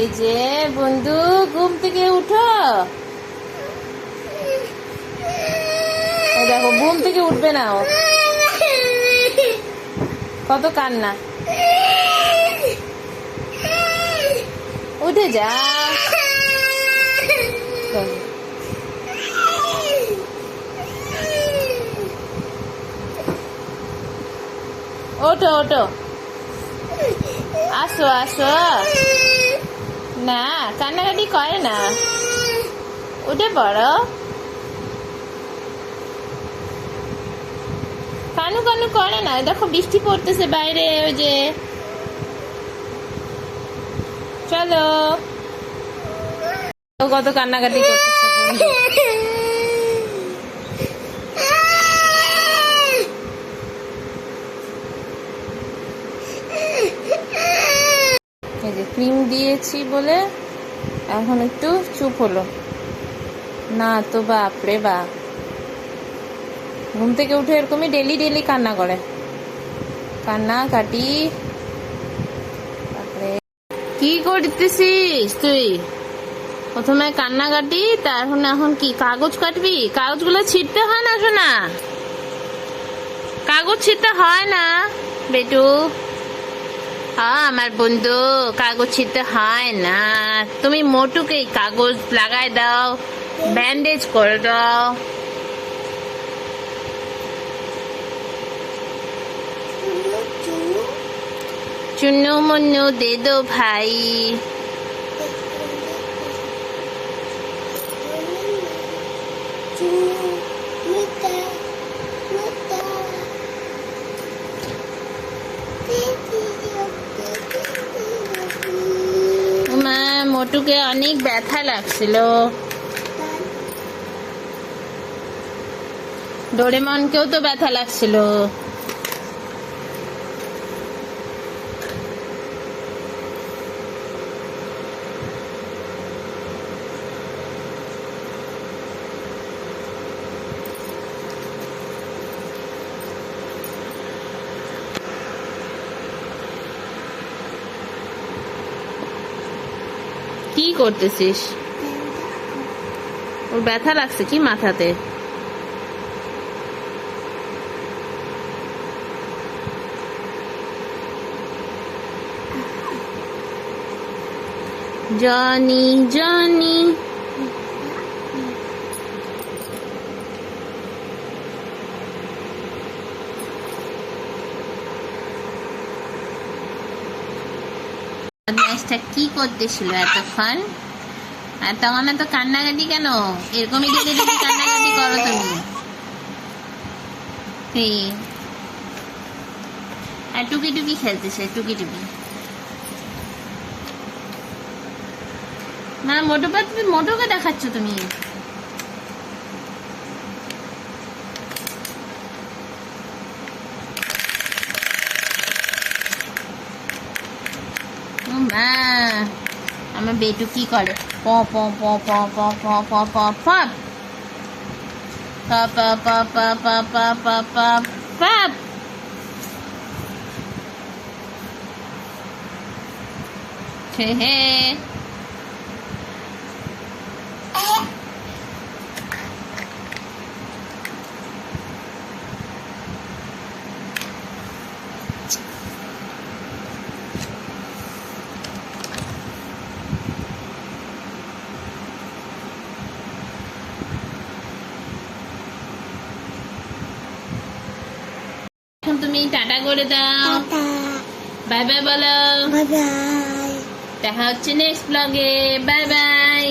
এই যে বন্ধু, ঘুম থেকে উঠো। দেখো ঘুম থেকে উঠবে না, ও কত কান্না। উঠে যা, ওঠো ওঠো, আসো আসো। না, কান্নাকাটি করে না, উঠে পড়ো। কানু কানু করে না, দেখো বৃষ্টি পড়তেছে বাইরে, ওই যে চলো। কত কান্নাকাটি করতেছে বন্ধু। এই যে ক্রিম দিয়েছি বলে এখন একটু চুপ হলো, না তো বাপরে বাপ, ঘুম থেকে উঠে এরকমই ডেলি ডেলি কান্না করে, কান্না কাটি। কি করতেছিস তুই? প্রথমে কান্নাকাটি, তারপর এখন কি কাগজ কাটবি? কাগজগুলো ছিঁড়তে হয় না শোনা, কাগজ ছিঁড়তে হয় না বেটু। আমার বন্ধু, কাগজ ছিঁড়তে হয় না। তুমি মোটুকে কাগজ লাগাই দাও, ব্যান্ডেজ করে দাও। चुन्नू मुन्नू दे दो भाई। মোটুকে অনেক ব্যথা লাগছিল, ডোরেমনকেও তো ব্যথা লাগছিল। কি করতেছিস? ওর ব্যথা লাগছে কি মাথাতে? জনি জনি, কি করতেছিল এতক্ষণ? তখন তো কান্নাকাটি কেন? এরকমই ডেলি ডেলি কান্নাকাটি করো তুমি। আর টুকি টুকি খেলতেছে, টুকি টুকি। না মোটুপা, তুমি মোটুকে দেখাচ্ছ তুমি। আমার বেটু কি করে? প প প প প প প প প প প প প প প প প। হে হে, তুমি টাটা করে দাও, বাই বাই বলো। দেখা হচ্ছে নেক্সট ব্লগে। Bye bye.